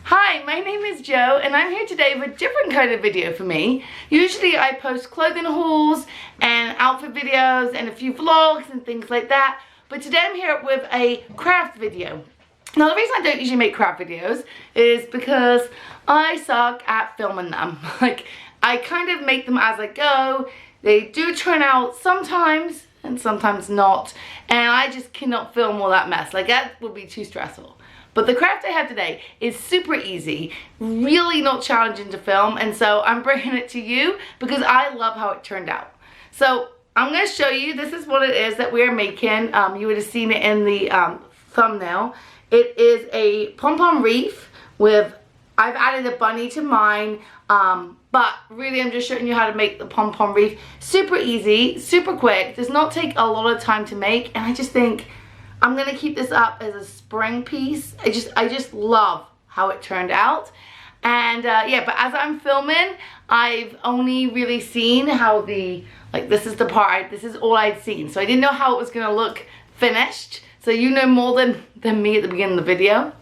Hi, my name is Jo and I'm here today with a different kind of video for me. Usually I post clothing hauls and outfit videos and a few vlogs and things like that. But today I'm here with a craft video. Now the reason I don't usually make craft videos is because I suck at filming them. I kind of make them as I go. They do turn out sometimes and sometimes not. And I just cannot film all that mess. That would be too stressful. But the craft I have today is super easy, really not challenging to film, and so I'm bringing it to you because I love how it turned out. So I'm going to show you, this is what it is that we're making. You would have seen it in the thumbnail. It is a pom-pom wreath with, I've added a bunny to mine, but really I'm just showing you how to make the pom-pom wreath. Super easy, super quick, does not take a lot of time to make, and I just think I'm gonna keep this up as a spring piece. I just love how it turned out. And yeah, but as I'm filming, I've only really seen how this is the part, this is all I'd seen. So I didn't know how it was gonna look finished. So you know more than me at the beginning of the video.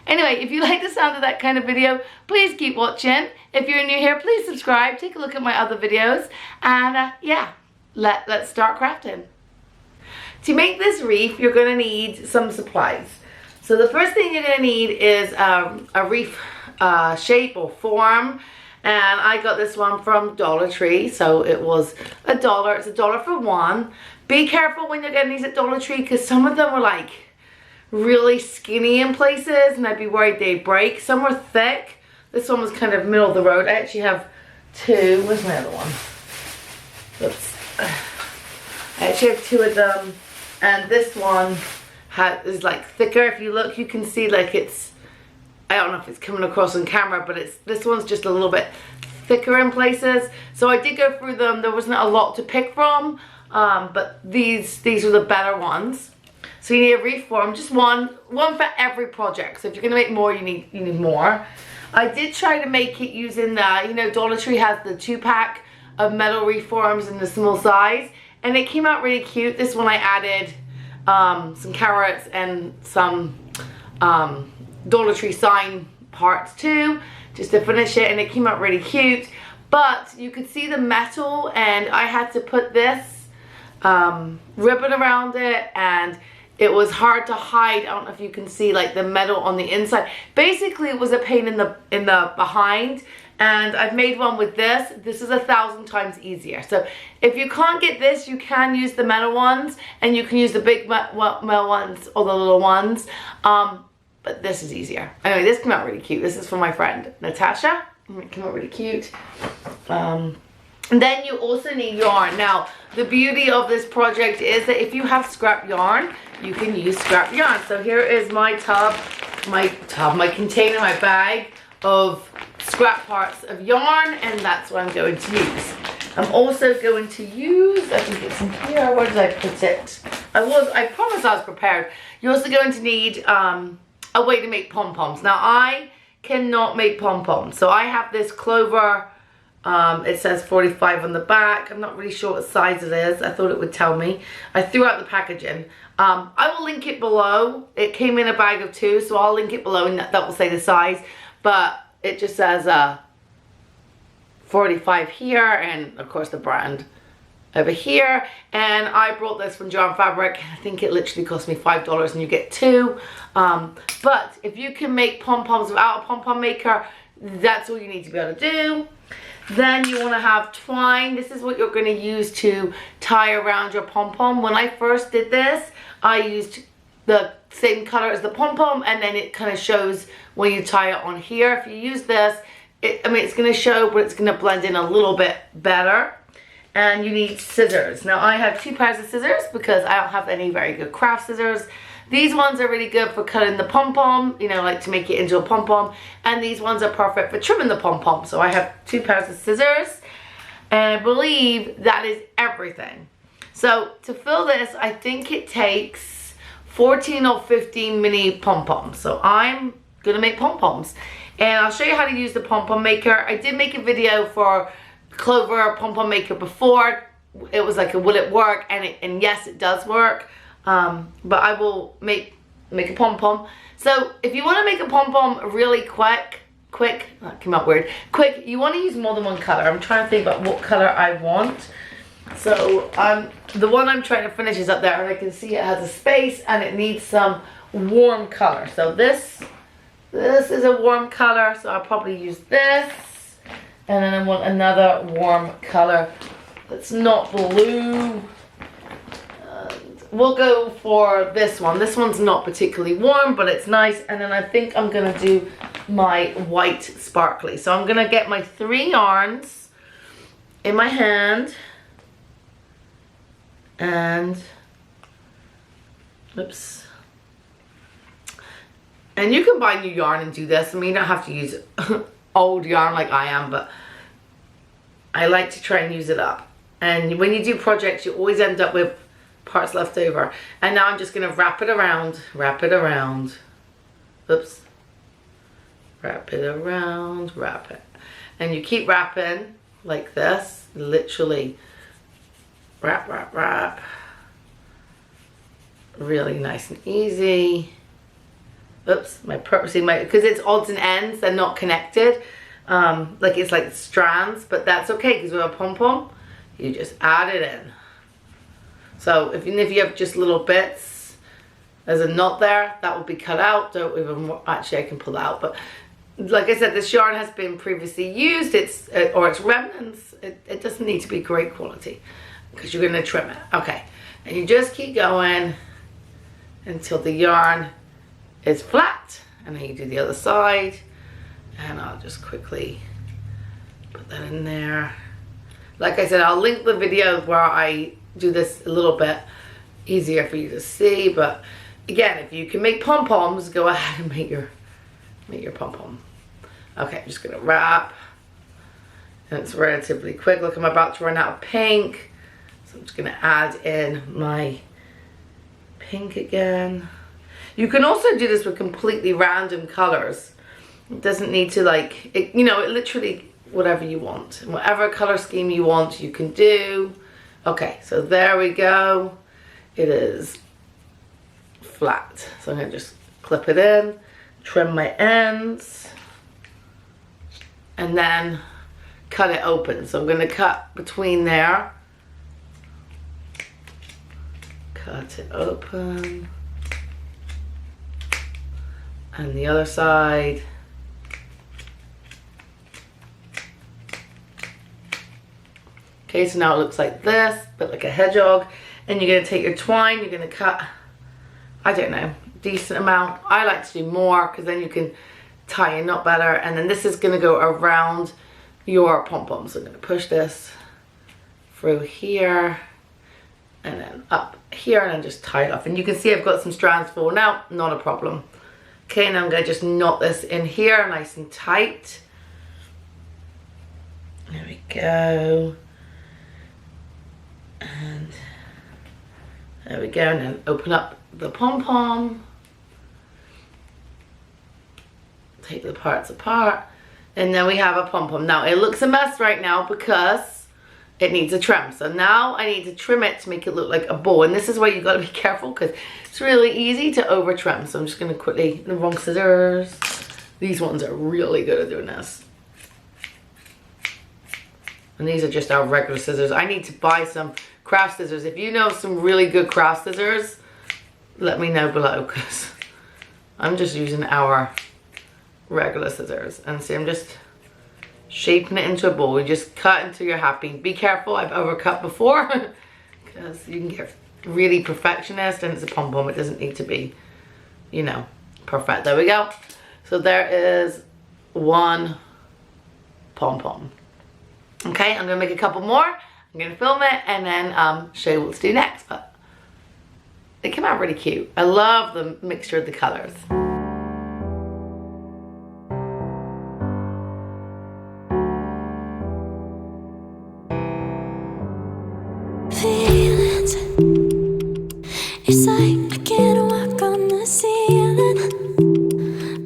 Anyway, if you like the sound of that kind of video, please keep watching. If you're new here, please subscribe, take a look at my other videos. And yeah, let's start crafting. To make this wreath, you're going to need some supplies. So the first thing you're going to need is a wreath shape or form. And I got this one from Dollar Tree. So it was $1. It's $1 for one. Be careful when you're getting these at Dollar Tree because some of them were really skinny in places and I'd be worried they'd break. Some were thick. This one was kind of middle of the road. I actually have two. Where's my other one? Oops. I actually have two of them. And this one is thicker. If you look, you can see it's, I don't know if it's coming across on camera, but this one's just a little bit thicker in places. So I did go through them. There wasn't a lot to pick from, but these are the better ones. So you need a wreath form, just one for every project. So if you're gonna make more, you need more. I did try to make it using the, Dollar Tree has the 2-pack of metal wreath forms in the small size. And it came out really cute. This one I added some carrots and some Dollar Tree sign parts too, just to finish it, and it came out really cute. But you could see the metal, and I had to put this ribbon around it, and it was hard to hide. I don't know if you can see the metal on the inside. Basically, it was a pain in the behind. And I've made one with this. This is 1,000 times easier. So if you can't get this, you can use the metal ones, and you can use the big metal ones or the little ones. But this is easier. Anyway, this came out really cute. This is for my friend Natasha. It came out really cute. And then you also need yarn. Now, the beauty of this project is that if you have scrap yarn, you can use scrap yarn. So here is my my container, my bag of scrap parts of yarn, and that's what I'm going to use. I'm also going to use, I think it's in here, where did I put it? I promised I was prepared. You're also going to need a way to make pom-poms. Now I cannot make pom-poms, so I have this clover, it says 45 on the back. I'm not really sure what size it is. I thought it would tell me. I threw out the packaging. I will link it below. It came in a bag of 2, so I'll link it below and that will say the size. But it just says 45 here, and of course the brand over here. And I brought this from John Fabric. I think it literally cost me $5 and you get 2. But if you can make pom-poms without a pom-pom maker, that's all you need to be able to do. Then you want to have twine. This is what you're going to use to tie around your pom-pom. When I first did this, I used the same color as the pom-pom, and then it kind of shows when you tie it on here. If you use this, it's going to show, but it's going to blend in a little bit better. And you need scissors. Now I have 2 pairs of scissors because I don't have any very good craft scissors. These ones are really good for cutting the pom-pom, to make it into a pom-pom. And these ones are perfect for trimming the pom-pom. So I have 2 pairs of scissors, and I believe that is everything. So to fill this, I think it takes 14 or 15 mini pom-poms. So I'm gonna make pom-poms, and I'll show you how to use the pom-pom maker. I did make a video for Clover pom-pom maker before. It was will it work? And yes, it does work. But I will make make a pom-pom. So if you want to make a pom-pom really quick, that came out weird, quick, you want to use more than one color. I'm trying to think about what color I want. So the one I'm trying to finish is up there, and I can see it has a space and it needs some warm color. So this is a warm color, so I'll probably use this. And then I want another warm color that's not blue. We'll go for this one. This one's not particularly warm, but it's nice. And then I think I'm gonna do my white sparkly. So I'm gonna get my 3 yarns in my hand. And, oops. And you can buy new yarn and do this. I mean, you don't have to use old yarn like I am, but I like to try and use it up. And when you do projects, you always end up with parts left over. And now I'm just gonna wrap it around. Oops. Wrap it around, wrap it. And you keep wrapping like this, literally. Wrap. Really nice and easy. Oops, because it's odds and ends, they're not connected. Like it's like strands, but that's okay because with a pom-pom, you just add it in. So even if you have just little bits, there's a knot there, that will be cut out. Don't even, actually I can pull that out, but like I said, this yarn has been previously used, or it's remnants. It doesn't need to be great quality because you're gonna trim it. Okay, and you just keep going until the yarn is flat, and then you do the other side. And I'll just quickly put that in there. Like I said, I'll link the video where I do this a little bit easier for you to see. But again, if you can make pom-poms, go ahead and make your pom-pom. Okay, I'm just gonna wrap. And it's relatively quick. Look, I'm about to run out of pink. So I'm just gonna add in my pink again. You can also do this with completely random colors. It doesn't need to it literally whatever you want. Whatever color scheme you want, you can do. Okay, so there we go. It is flat. So I'm gonna just clip it in, trim my ends, and then cut it open. So I'm gonna cut between there. Cut it open. And the other side. Okay, so now it looks like this, but like a hedgehog. And you're gonna take your twine, you're gonna cut, I don't know, decent amount. I like to do more because then you can tie a knot better. And then this is gonna go around your pom-pom. So I'm gonna push this through here and then up here and then just tie it off. And you can see I've got some strands falling out, not a problem. Okay, now I'm gonna just knot this in here nice and tight. There we go. And there we go, and then open up the pom-pom. Take the parts apart, and then we have a pom-pom. Now it looks a mess right now because it needs a trim. So now I need to trim it to make it look like a bow, and this is where you gotta be careful because it's really easy to over trim. So I'm just gonna quickly, the wrong scissors. These ones are really good at doing this. And these are just our regular scissors. I need to buy some craft scissors. If you know some really good craft scissors, let me know below because I'm just using our regular scissors. And see, I'm just shaping it into a bowl. You just cut until you're happy. Be careful, I've overcut before because you can get really perfectionist, and it's a pom-pom. It doesn't need to be, you know, perfect. There we go. So there is one pom-pom. Okay, I'm gonna make a couple more. I'm gonna film it and then show you what to do next. But they came out really cute. I love the mixture of the colors. Feelings, it's like I can't walk on the ceiling.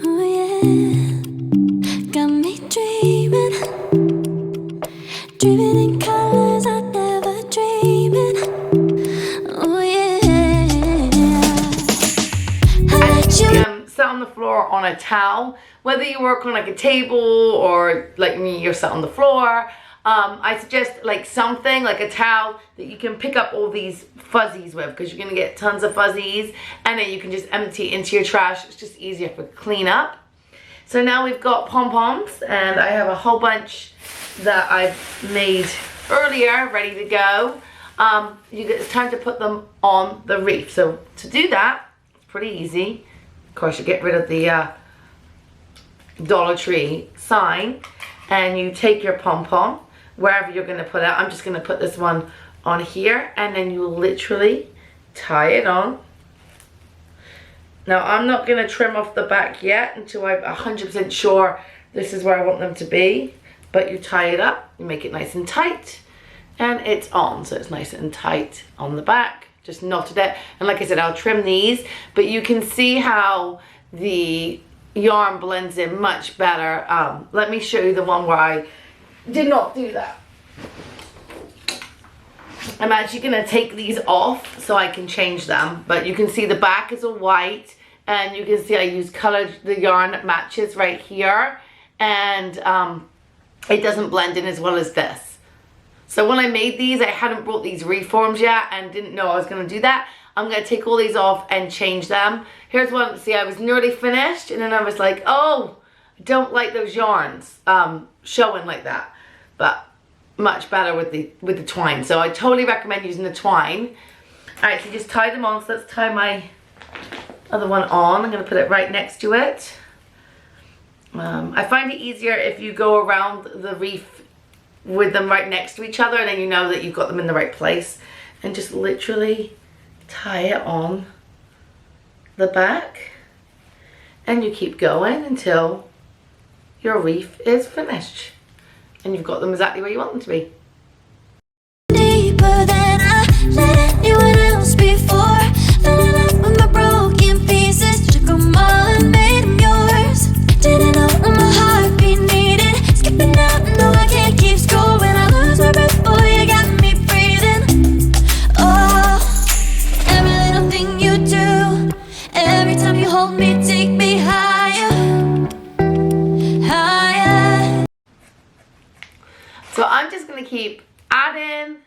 Oh yeah, got me dreaming in colors I never dreamed. Oh yeah. And towel. Whether you work on like a table or like me, you're sat on the floor, I suggest like something like a towel that you can pick up all these fuzzies with, because you're gonna get tons of fuzzies, and then you can just empty into your trash. It's just easier for cleanup. So now we've got pom-poms, and I have a whole bunch that I've made earlier ready to go. It's time to put them on the wreath. So to do that, it's pretty easy. Of course, you get rid of the Dollar Tree sign, and you take your pom-pom wherever you're going to put it. I'm just going to put this one on here, and then you literally tie it on. Now, I'm not going to trim off the back yet until I'm 100% sure this is where I want them to be. But you tie it up, you make it nice and tight, and it's on. So it's nice and tight on the back. Just knotted it. And like I said, I'll trim these, but you can see how the yarn blends in much better. Let me show you the one where I did not do that. I'm actually going to take these off so I can change them, but you can see the back is all white, and you can see I use colored, the yarn that matches right here, and it doesn't blend in as well as this. So when I made these, I hadn't brought these reforms yet and didn't know I was going to do that. I'm going to take all these off and change them. Here's one. See, I was nearly finished, and then I was like, oh, I don't like those yarns showing like that. But much better with the twine. So I totally recommend using the twine. Alright, so just tie them on. So let's tie my other one on. I'm going to put it right next to it. I find it easier if you go around the wreath with them right next to each other, and then you know that you've got them in the right place. And just literally tie it on the back. And you keep going until your wreath is finished. And you've got them exactly where you want them to be. Deeper than I let anyone else before. Fell in love with my broken pieces. Took them all and made them yours. Didn't know what my heartbeat needed. Skipping out, no I can't keep score. When I lose my breath, boy, you got me breathing. Oh, every little thing you do, every time you hold me, take me higher, higher. So I'm just going to keep adding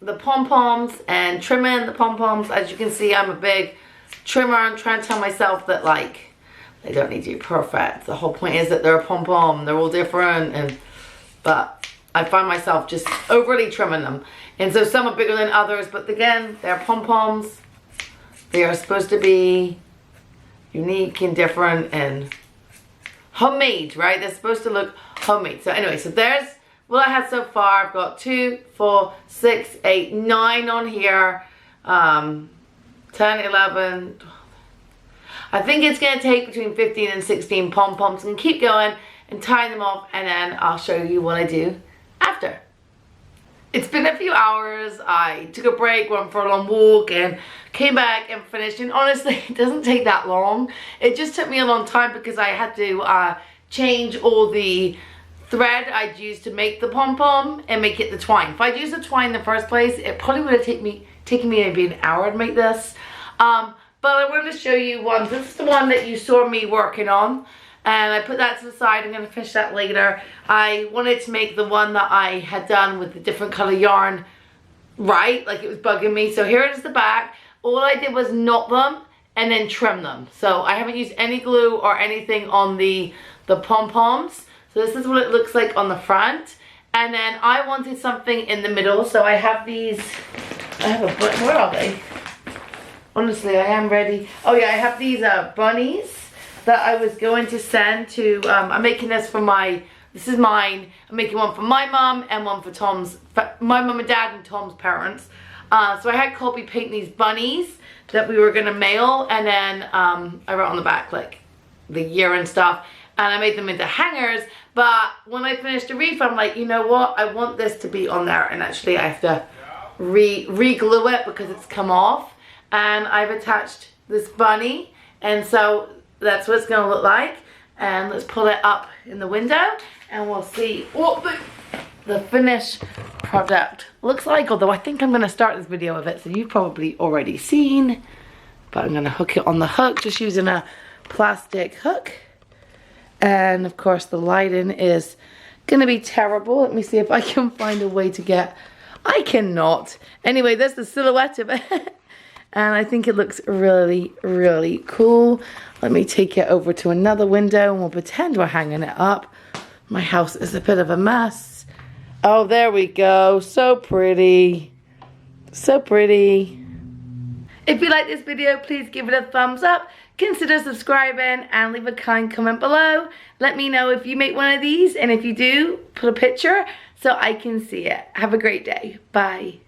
the pom-poms and trimming the pom-poms. As you can see, I'm a big trimmer. I'm trying to tell myself that, like, they don't need to be perfect. The whole point is that they're a pom-pom. They're all different. But I find myself just overly trimming them. And so some are bigger than others. But again, they're pom-poms. They are supposed to be unique and different and homemade, right? They're supposed to look homemade. So anyway, so there's what I had so far. I've got 2, 4, 6, 8, 9 on here. 10, 11. I think it's going to take between 15 and 16 pom-poms. And keep going and tying them off, and then I'll show you what I do after. It's been a few hours. I took a break, went for a long walk, and came back and finished. And honestly, it doesn't take that long. It just took me a long time because I had to change all the thread I'd used to make the pom-pom and make it the twine. If I'd used the twine in the first place, it probably would have taken me maybe an hour to make this. But I wanted to show you one. This is the one that you saw me working on, and I put that to the side. I'm going to finish that later. I wanted to make the one that I had done with the different color yarn right, like it was bugging me. So here is the back. All I did was knot them and then trim them. So I haven't used any glue or anything on the pom-poms. So this is what it looks like on the front. And then I wanted something in the middle. So I have these, I have a bunch, where are they? Honestly, I am ready. Oh yeah, I have these bunnies that I was going to send to, I'm making this for this is mine. I'm making one for my mom and one for my mom and dad and Tom's parents. So I had Colby paint these bunnies that we were gonna mail, and then I wrote on the back like the year and stuff, and I made them into hangers. But when I finished the wreath, I'm like, you know what? I want this to be on there, and actually I have to re-glue it because it's come off. And I've attached this bunny, and so that's what it's gonna look like. And let's pull it up in the window, and we'll see what the finished product looks like. Although I think I'm gonna start this video with it, so you've probably already seen. But I'm gonna hook it on the hook, just using a plastic hook. And of course the lighting is gonna be terrible. Let me see if I can find a way to get, I cannot. Anyway, there's the silhouette of it. And I think it looks really, really cool. Let me take it over to another window and we'll pretend we're hanging it up. My house is a bit of a mess. Oh, there we go. So pretty. So pretty. If you like this video, please give it a thumbs up. Consider subscribing and leave a kind comment below. Let me know if you make one of these, and if you do, put a picture so I can see it. Have a great day. Bye.